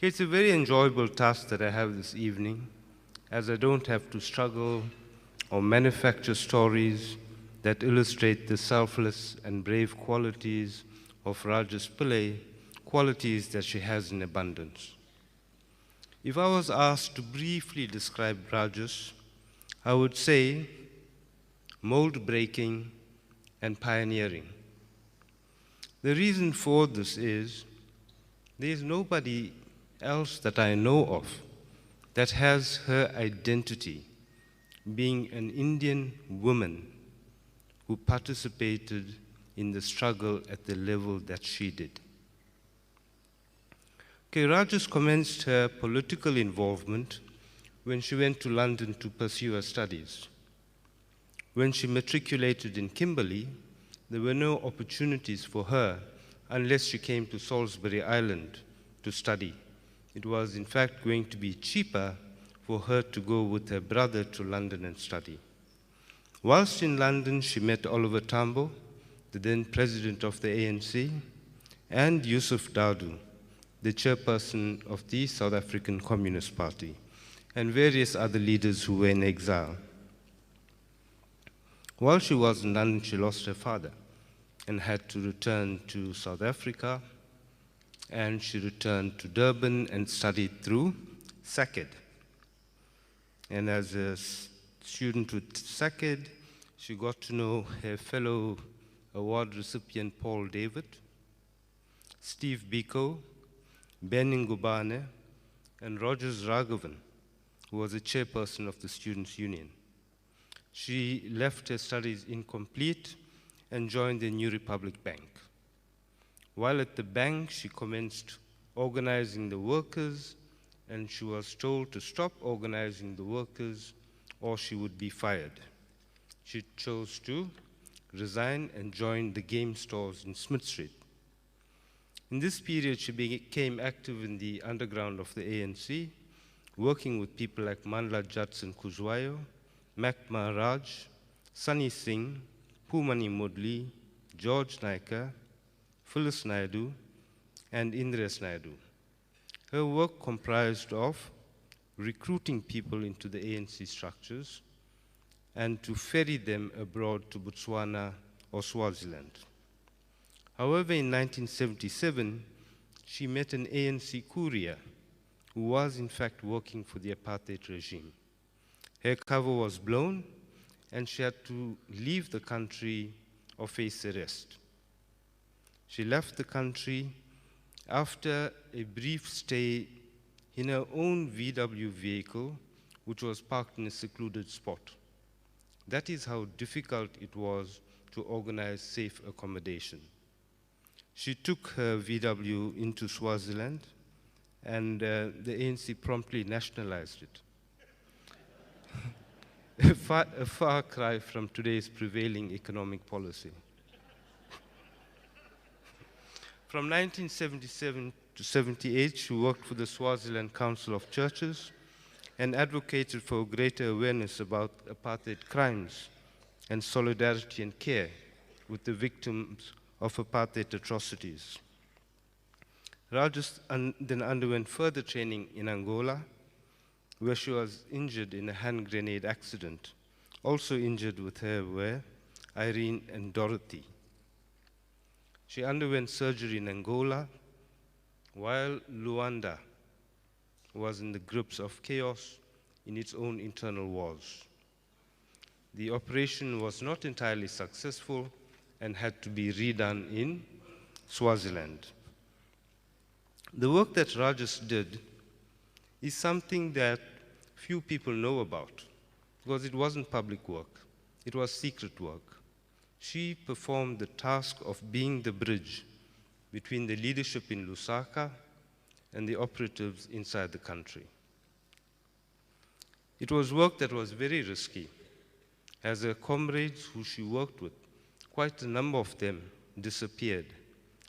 It's a very enjoyable task that I have this evening, as I don't have to struggle or manufacture stories that illustrate the selfless and brave qualities of Rajes Pillay, qualities that she has in abundance. If I was asked to briefly describe Rajes, I would say mold breaking and pioneering. The reason for this is there is nobody else that I know of that has her identity, being an Indian woman who participated in the struggle at the level that she did. Rajes commenced her political involvement when she went to London to pursue her studies. When she matriculated in Kimberley, there were no opportunities for her unless she came to Salisbury Island to study. It was in fact going to be cheaper for her to go with her brother to London and study. Whilst in London, she met Oliver Tambo, the then president of the ANC, and Yusuf Dadoo, the chairperson of the South African Communist Party, and various other leaders who were in exile. While she was in London, she lost her father and had to return to South Africa, and she returned to Durban and studied through SACED. And as a student with SACED, she got to know her fellow award recipient Paul David, Steve Biko, Ben Ngubane, and Rogers Raghavan, who was a chairperson of the Students' Union. She left her studies incomplete and joined the New Republic Bank. While at the bank, she commenced organizing the workers, and she was told to stop organizing the workers or she would be fired. She chose to resign and join the game stores in Smith Street. In this period, she became active in the underground of the ANC, working with people like Mandla Judson Kuzwayo, Mac Maharaj, Sunny Singh, Pumani Mudli, George Naika, Phyllis Naidu, and Indres Naidu. Her work comprised of recruiting people into the ANC structures and to ferry them abroad to Botswana or Swaziland. However, in 1977, she met an ANC courier who was in fact working for the apartheid regime. Her cover was blown, and she had to leave the country or face arrest. She left the country after a brief stay in her own VW vehicle, which was parked in a secluded spot. That is how difficult it was to organize safe accommodation. She took her VW into Swaziland, and the ANC promptly nationalized it. A far cry from today's prevailing economic policy. From 1977 to 78, she worked for the Swaziland Council of Churches and advocated for greater awareness about apartheid crimes and solidarity and care with the victims of apartheid atrocities. Rajes then underwent further training in Angola, where she was injured in a hand grenade accident. Also injured with her were Irene and Dorothy. She underwent surgery in Angola, while Luanda was in the grips of chaos in its own internal wars. The operation was not entirely successful and had to be redone in Swaziland. The work that Rajes did is something that few people know about, because it wasn't public work, it was secret work. She performed the task of being the bridge between the leadership in Lusaka and the operatives inside the country. It was work that was very risky, as her comrades who she worked with, quite a number of them disappeared.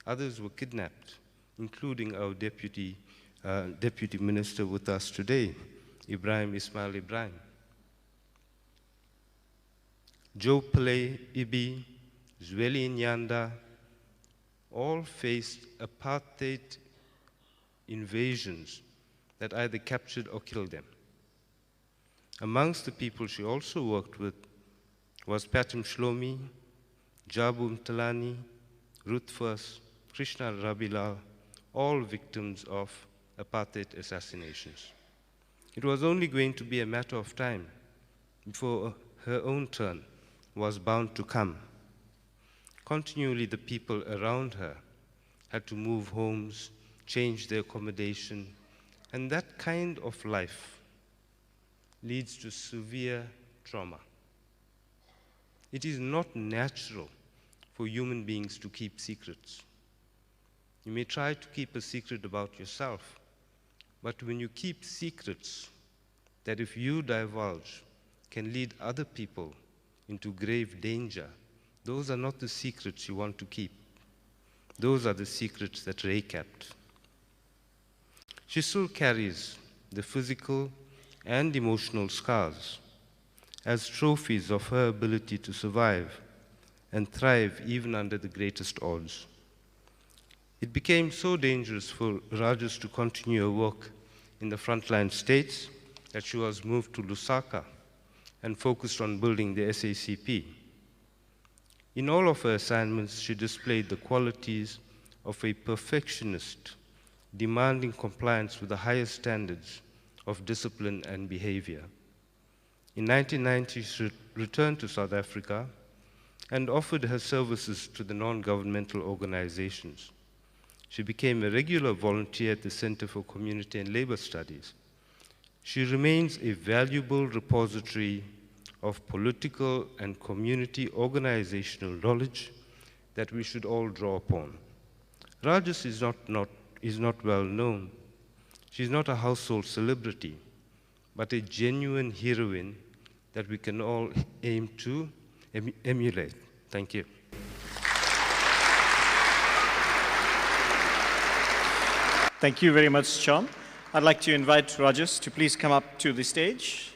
Others were kidnapped, including our deputy minister with us today, Ibrahim Ismail Ibrahim. Joe Pillay, Ibi, Zweli Nyanda, all faced apartheid invasions that either captured or killed them. Amongst the people she also worked with was Patim Shlomi, Jabu Mtalani, Ruth First, Krishna Rabilal, all victims of apartheid assassinations. It was only going to be a matter of time before her own turn was bound to come. Continually, the people around her had to move homes, change their accommodation, and that kind of life leads to severe trauma. It is not natural for human beings to keep secrets. You may try to keep a secret about yourself, but when you keep secrets that if you divulge can lead other people into grave danger, those are not the secrets you want to keep. Those are the secrets that Ray kept. She still carries the physical and emotional scars as trophies of her ability to survive and thrive even under the greatest odds. It became so dangerous for Rajes to continue her work in the frontline states that she was moved to Lusaka and focused on building the SACP. In all of her assignments, she displayed the qualities of a perfectionist, demanding compliance with the highest standards of discipline and behavior. In 1990, she returned to South Africa and offered her services to the non-governmental organizations. She became a regular volunteer at the Center for Community and Labor Studies. She remains a valuable repository of political and community organizational knowledge that we should all draw upon. Rajes is not well known. She's not a household celebrity, but a genuine heroine that we can all aim to emulate. Thank you. Thank you very much, John. I'd like to invite Rajes to please come up to the stage.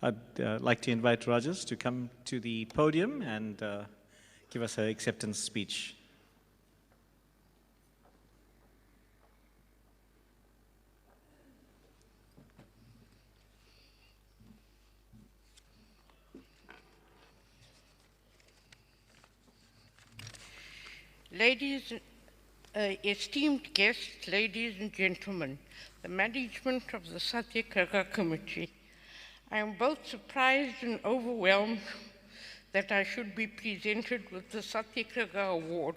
I'd like to invite Rajes to come to the podium and give us her acceptance speech. Ladies, esteemed guests, ladies and gentlemen, the management of the Satyagraha Committee, I am both surprised and overwhelmed that I should be presented with the Satyagraha Award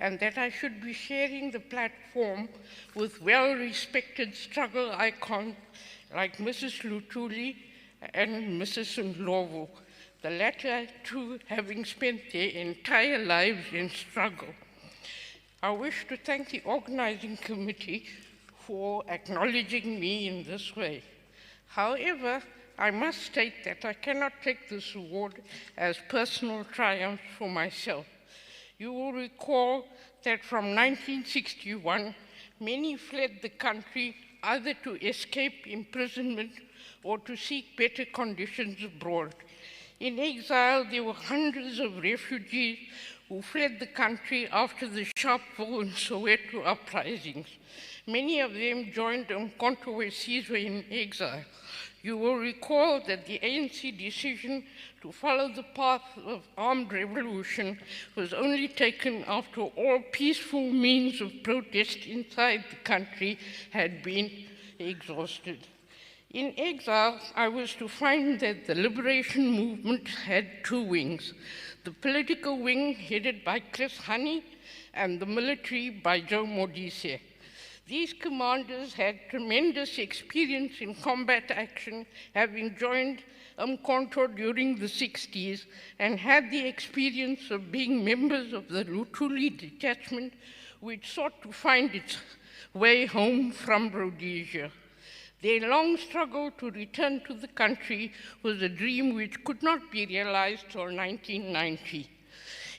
and that I should be sharing the platform with well-respected struggle icons like Mrs. Luthuli and Mrs. Ndlovu, the latter two having spent their entire lives in struggle. I wish to thank the organizing committee for acknowledging me in this way. However, I must state that I cannot take this award as personal triumph for myself. You will recall that from 1961, many fled the country either to escape imprisonment or to seek better conditions abroad. In exile, there were hundreds of refugees who fled the country after the Sharpeville and Soweto uprisings. Many of them joined Umkhonto we Sizwe in exile. You will recall that the ANC decision to follow the path of armed revolution was only taken after all peaceful means of protest inside the country had been exhausted. In exile, I was to find that the liberation movement had two wings, the political wing headed by Chris Hani and the military by Joe Modise. These commanders had tremendous experience in combat action, having joined Umkhonto during the 60s and had the experience of being members of the Luthuli detachment, which sought to find its way home from Rhodesia. Their long struggle to return to the country was a dream which could not be realized till 1990.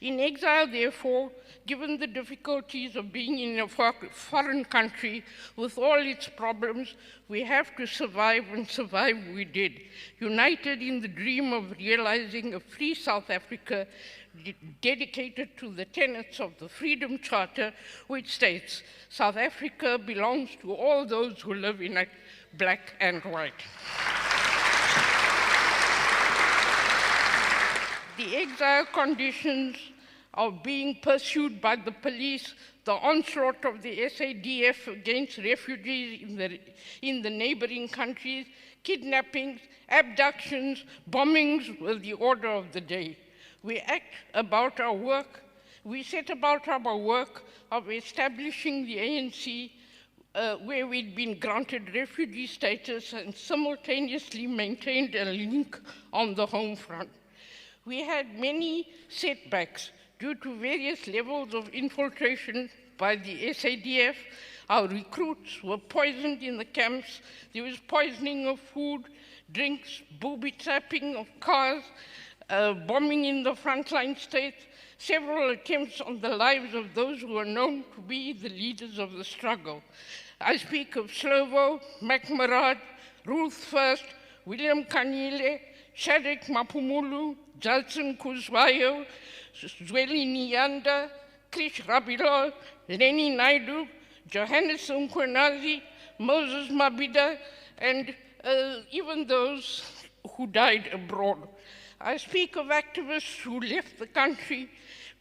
In exile, therefore, given the difficulties of being in a foreign country with all its problems, we have to survive, and survive we did, united in the dream of realizing a free South Africa dedicated to the tenets of the Freedom Charter, which states, South Africa belongs to all those who live in it, black and white. The exile conditions of being pursued by the police, the onslaught of the SADF against refugees in the neighboring countries, kidnappings, abductions, bombings were the order of the day. We set about our work of establishing the ANC where we'd been granted refugee status and simultaneously maintained a link on the home front. We had many setbacks due to various levels of infiltration by the SADF. Our recruits were poisoned in the camps. There was poisoning of food, drinks, booby trapping of cars, bombing in the frontline states, several attempts on the lives of those who are known to be the leaders of the struggle. I speak of Slovo, McMurad, Ruth First, William Kanile, Shadrach Mapumulu, Jalson Kuzwayo, Zweli Nyanda, Krish Rabilo, Lenny Naidu, Johannes Umkwenazi, Moses Mabida, and even those who died abroad. I speak of activists who left the country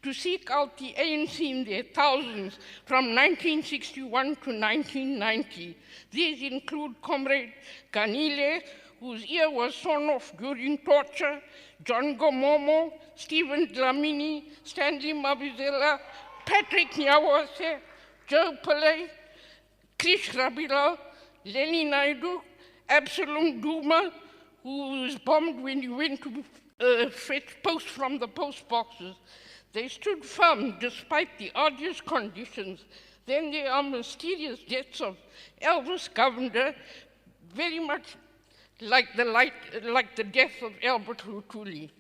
to seek out the ANC in their thousands from 1961 to 1990. These include Comrade Ganile, whose ear was sawn off during torture, John Gomomo, Stephen Dlamini, Stanley Mabizela, Patrick Nyawase, Joe Pillay, Krish Rabila, Lenny Naidu, Absalom Duma, who was bombed when he went to fetch post from the post boxes. They stood firm despite the arduous conditions. Then there are mysterious deaths of Elvis Governor, very much like the death of Albert Lutuli.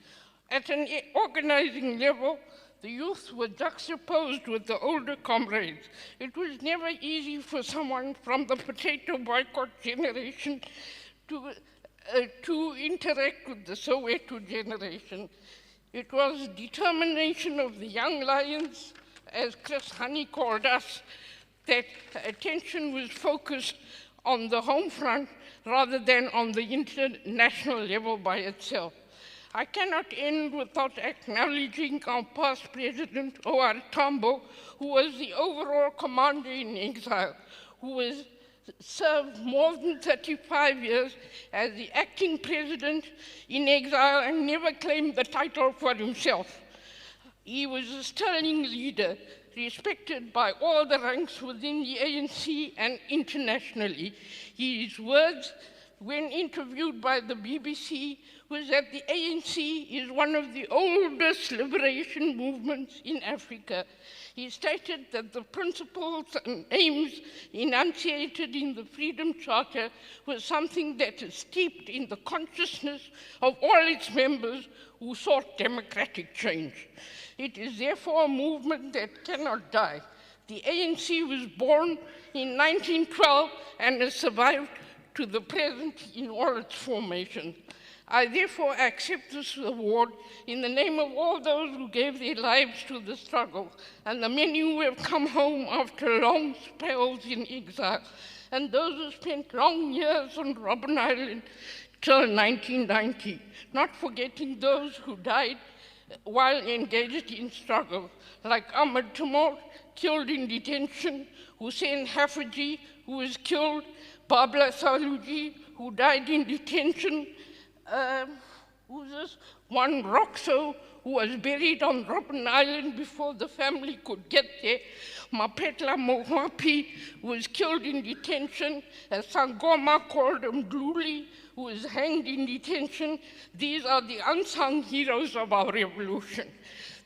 At an organizing level, the youth were juxtaposed with the older comrades. It was never easy for someone from the potato boycott generation to interact with the Soweto generation. It was determination of the young lions, as Chris Honey called us, that attention was focused on the home front rather than on the international level by itself. I cannot end without acknowledging our past president, O.R. Tambo, who was the overall commander in exile, who served more than 35 years as the acting president in exile and never claimed the title for himself. He was a sterling leader, respected by all the ranks within the ANC and internationally. His words, when interviewed by the BBC, was that the ANC is one of the oldest liberation movements in Africa. He stated that the principles and aims enunciated in the Freedom Charter was something that is steeped in the consciousness of all its members who sought democratic change. It is therefore a movement that cannot die. The ANC was born in 1912 and has survived to the present in all its formations. I therefore accept this award in the name of all those who gave their lives to the struggle and the many who have come home after long spells in exile and those who spent long years on Robben Island till 1990, not forgetting those who died while engaged in struggle, like Ahmed Tumor, killed in detention, Hussein Hafaji, who was killed, Babla Saluji, who died in detention, who's this? One Roxo, who was buried on Robben Island before the family could get there. Mapetla Mohapi was killed in detention, as Sangoma called him Gluli, who was hanged in detention. These are the unsung heroes of our revolution.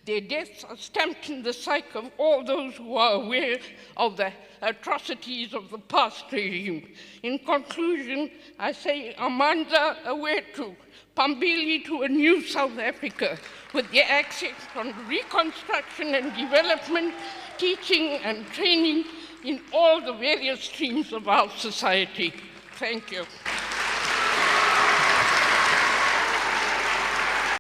Their deaths are stamped in the psyche of all those who are aware of the atrocities of the past regime. In conclusion, I say Amandla Awetu, Pambili to a new South Africa, with the accent on reconstruction and development, teaching and training in all the various streams of our society. Thank you.